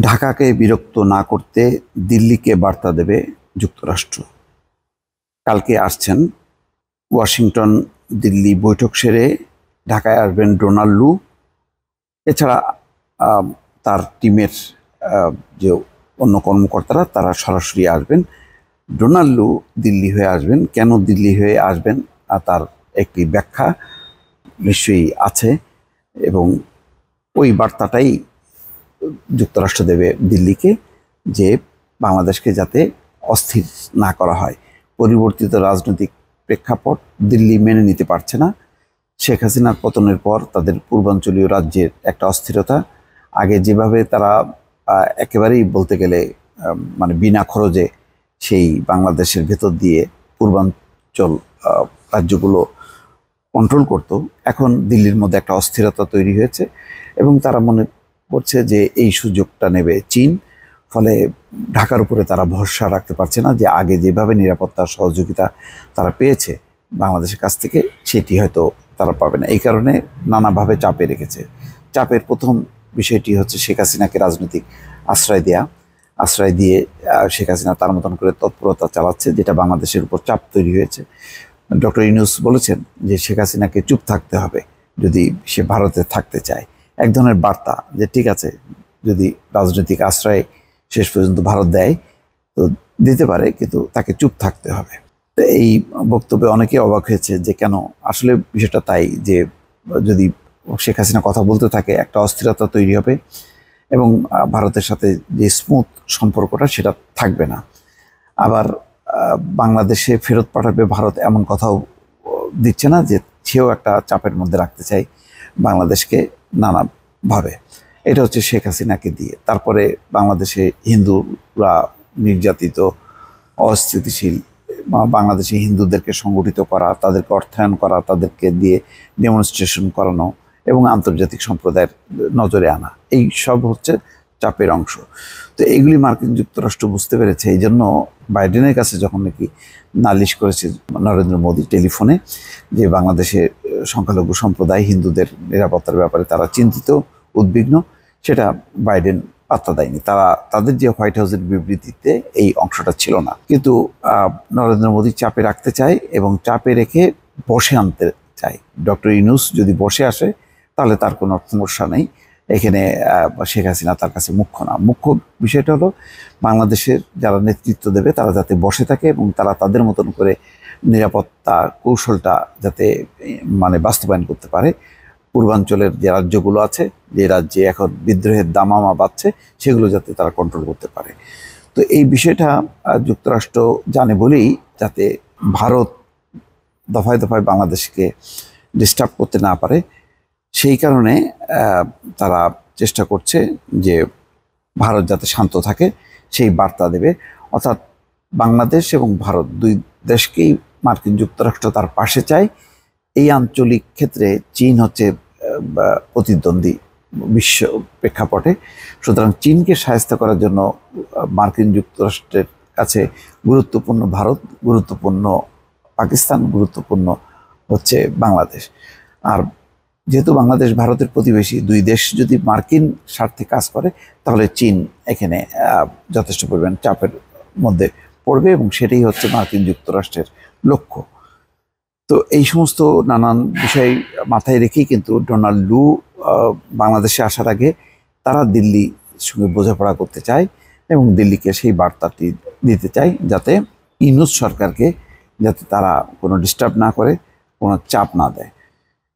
ঢাকাকে বিরক্ত না করতে দিল্লিকে বার্তা দেবে যুক্তরাষ্ট্র। কালকে আসছেন ওয়াশিংটন দিল্লি বৈঠক সেরে ঢাকায় আসবেন ডোনাল্ড লু। এছাড়া তার টিমের যে অন্য কর্মকর্তারা তারা সরাসরি আসবেন। ডোনাল্ড লু দিল্লি হয়ে আসবেন। কেন দিল্লি হয়ে আসবেন তার একটি ব্যাখ্যা নিশ্চয়ই আছে এবং ওই বার্তাটাই যুক্তরাষ্ট্র দেবে দিল্লিকে, যে বাংলাদেশকে যাতে অস্থির না করা হয়। পরিবর্তিত রাজনৈতিক প্রেক্ষাপট দিল্লি মেনে নিতে পারছে না। শেখ হাসিনার পতনের পর তাদের পূর্বাঞ্চলীয় রাজ্যের একটা অস্থিরতা, আগে যেভাবে তারা একেবারেই বলতে গেলে মানে বিনা খরচে সেই বাংলাদেশের ভেতর দিয়ে পূর্বাঞ্চল রাজ্যগুলো কন্ট্রোল করত, এখন দিল্লির মধ্যে একটা অস্থিরতা তৈরি হয়েছে এবং তারা মনে করছে যে এই সুযোগটা নেবে চীন। ফলে ঢাকার উপরে তারা ভরসা রাখতে পারছে না যে আগে যেভাবে নিরাপত্তার সহযোগিতা তারা পেয়েছে বাংলাদেশের কাছ থেকে সেটি হয়তো তারা পাবে না। এই কারণে নানাভাবে চাপে রেখেছে। চাপের প্রথম বিষয়টি হচ্ছে শেখ হাসিনাকে রাজনৈতিক আশ্রয় দিয়ে শেখ হাসিনা তার মতন করে তৎপরতা চালাচ্ছে, যেটা বাংলাদেশের উপর চাপ তৈরি হয়েছে। ডক্টর ইউনূস বলেছেন যে শেখ হাসিনাকে চুপ থাকতে হবে যদি সে ভারতে থাকতে চায়। এক ধরনের বার্তা যে ঠিক আছে, যদি রাজনৈতিক আশ্রয় শেষ পর্যন্ত ভারত দেয় তো দিতে পারে, কিন্তু তাকে চুপ থাকতে হবে। তো এই বক্তব্যে অনেকে অবাক হয়েছে যে কেন, আসলে বিষয়টা তাই যে যদি শেখ হাসিনা কথা বলতে থাকে একটা অস্থিরতা তৈরি হবে এবং ভারতের সাথে যে স্মুথ সম্পর্কটা সেটা থাকবে না। আবার বাংলাদেশে ফেরত পাঠাবে ভারত এমন কথাও দিচ্ছে না, যে সেও একটা চাপের মধ্যে রাখতে চায় বাংলাদেশকে নানাভাবে। এটা হচ্ছে শেখ হাসিনাকে দিয়ে। তারপরে বাংলাদেশে হিন্দুরা নির্যাতিত, অস্থিতিশীল, বাংলাদেশে হিন্দুদেরকে সংগঠিত করা, তাদেরকে অর্থায়ন করা, তাদেরকে দিয়ে ডেমনস্ট্রেশন করানো এবং আন্তর্জাতিক সম্প্রদায়ের নজরে আনা, এই সব হচ্ছে চাপের অংশ। তো এইগুলি মার্কিন যুক্তরাষ্ট্র বুঝতে পেরেছে। এই জন্য বাইডেনের কাছে যখন নাকি নালিশ করেছে নরেন্দ্র মোদী টেলিফোনে যে বাংলাদেশে সংখ্যালঘু সম্প্রদায় হিন্দুদের নিরাপত্তার ব্যাপারে তারা চিন্তিত, উদ্বিগ্ন, সেটা বাইডেন পাত্তা দেয়নি। তাদের যে হোয়াইট হাউসের বিবৃতিতে এই অংশটা ছিল না। কিন্তু নরেন্দ্র মোদী চাপে রাখতে চায় এবং চাপে রেখে বসে আনতে চায়। ডক্টর ইউনূস যদি বসে আসে তাহলে তার কোনো সমস্যা নেই। এখানে শেখ হাসিনা তার কাছে মুখ্য না। মুখ্য বিষয়টা হলো বাংলাদেশের যারা নেতৃত্ব দেবে তারা যাতে বসে থাকে এবং তারা তাদের মতন করে নিরাপত্তা কৌশলটা যাতে মানে বাস্তবায়ন করতে পারে। পূর্বাঞ্চলের যে রাজ্যগুলো আছে, যে রাজ্যে এখন বিদ্রোহের দামামা বাজছে, সেগুলো যাতে তারা কন্ট্রোল করতে পারে। তো এই বিষয়টা যুক্তরাষ্ট্র জানে বলেই যাতে ভারত দফায় দফায় বাংলাদেশকে ডিস্টার্ব করতে না পারে, সেই কারণে তারা চেষ্টা করছে যে ভারত যাতে শান্ত থাকে সেই বার্তা দেবে। অর্থাৎ বাংলাদেশ এবং ভারত দুই দেশকেই মার্কিন যুক্তরাষ্ট্র তার পাশে চায়। এই আঞ্চলিক ক্ষেত্রে চীন হচ্ছে প্রতিদ্বন্দ্বী বিশ্ব প্রেক্ষাপটে। সুতরাং চীনকে সাহায্য করার জন্য মার্কিন যুক্তরাষ্ট্রের কাছে গুরুত্বপূর্ণ ভারত, গুরুত্বপূর্ণ পাকিস্তান, গুরুত্বপূর্ণ হচ্ছে বাংলাদেশ। আর যেহেতু বাংলাদেশ ভারতের প্রতিবেশী, দুই দেশ যদি মার্কিন স্বার্থে কাজ করে তাহলে চীন এখানে যথেষ্ট পরিমাণ চাপের মধ্যে পড়বে এবং সেটাই হচ্ছে মার্কিন যুক্তরাষ্ট্রের লক্ষ্য। তো এই সমস্ত নানান বিষয় মাথায় রেখেই কিন্তু ডোনাল্ড লু বাংলাদেশে আসার আগে তারা দিল্লির সঙ্গে বোঝাপড়া করতে চায় এবং দিল্লিকে সেই বার্তাটি দিতে চায় যাতে ইউনূস সরকারকে যাতে তারা কোনো ডিস্টার্ব না করে, কোনো চাপ না দেয়।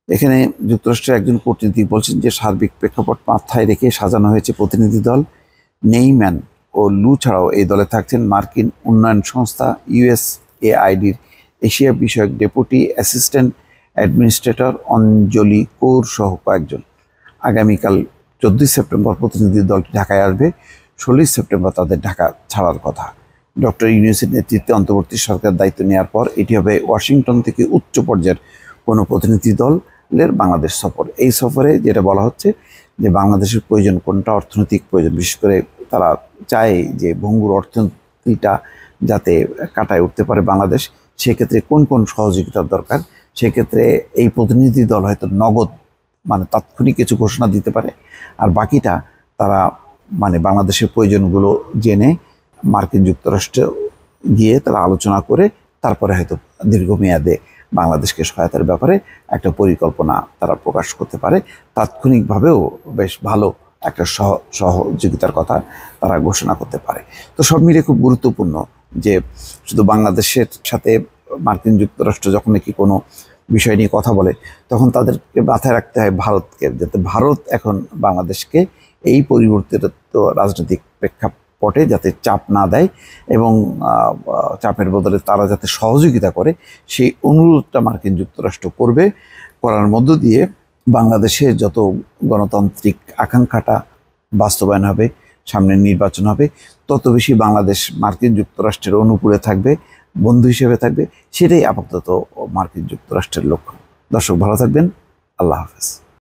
এখানে যুক্তরাষ্ট্রের একজন কূটনীতিক বলছেন যে সার্বিক প্রেক্ষাপট মাথায় রেখে সাজানো হয়েছে প্রতিনিধি দল। নেইম্যান ও লু ছাড়াও এই দলে থাকছেন মার্কিন উন্নয়ন সংস্থা USAIDর এশিয়া বিষয়ক ডেপুটি অ্যাসিস্ট্যান্ট অ্যাডমিনিস্ট্রেটর অঞ্জলি কৌর সহ কয়েকজন। আগামীকাল 14 সেপ্টেম্বর প্রতিনিধি দলটি ঢাকায় আসবে। 16 সেপ্টেম্বর তাদের ঢাকা ছাড়ার কথা। ডক্টর ইউনূসের নেতৃত্বে অন্তর্বর্তী সরকার দায়িত্ব নেওয়ার পর এটি হবে ওয়াশিংটন থেকে উচ্চ পর্যায়ের কোনো প্রতিনিধি দলের বাংলাদেশ সফর। এই সফরে যেটা বলা হচ্ছে যে বাংলাদেশের প্রয়োজন কোনটা, অর্থনৈতিক প্রয়োজন, বিশেষ করে তারা চায় যে ভঙ্গুর অর্থনীতিটা যাতে কাটায় উঠতে পারে বাংলাদেশ, সেক্ষেত্রে কোন কোন সহযোগিতার দরকার। সেক্ষেত্রে এই প্রতিনিধি দল হয়তো নগদ মানে তাৎক্ষণিক কিছু ঘোষণা দিতে পারে, আর বাকিটা তারা মানে বাংলাদেশের প্রয়োজনগুলো জেনে মার্কিন যুক্তরাষ্ট্রে গিয়ে তারা আলোচনা করে তারপরে হয়তো দীর্ঘমেয়াদে বাংলাদেশকে সহায়তার ব্যাপারে একটা পরিকল্পনা তারা প্রকাশ করতে পারে। তাৎক্ষণিকভাবেও বেশ ভালো একটা সহযোগিতার কথা তারা ঘোষণা করতে পারে। তো সব মিলিয়ে খুব গুরুত্বপূর্ণ যে শুধু বাংলাদেশের সাথে মার্কিন যুক্তরাষ্ট্র যখন নাকি কোনো বিষয় নিয়ে কথা বলে তখন তাদেরকে মাথায় রাখতে হয় ভারতকে, যাতে ভারত এখন বাংলাদেশকে এই পরিবর্তিত রাজনৈতিক প্রেক্ষাপটে যাতে চাপ না দেয় এবং চাপের বদলে তারা যাতে সহযোগিতা করে সেই অনুরোধটা মার্কিন যুক্তরাষ্ট্র করবে। করার মধ্য দিয়ে বাংলাদেশের যত গণতান্ত্রিক আকাঙ্ক্ষাটা বাস্তবায়ন হবে, সামনে নির্বাচন হবে, তত বেশি বাংলাদেশ মার্কিন যুক্তরাষ্ট্রের অনুকূলে থাকবে, বন্ধু হিসেবে থাকবে। সেটাই আপাতত মার্কিন যুক্তরাষ্ট্রের লক্ষ্য। দর্শক ভালো থাকবেন। আল্লাহ হাফেজ।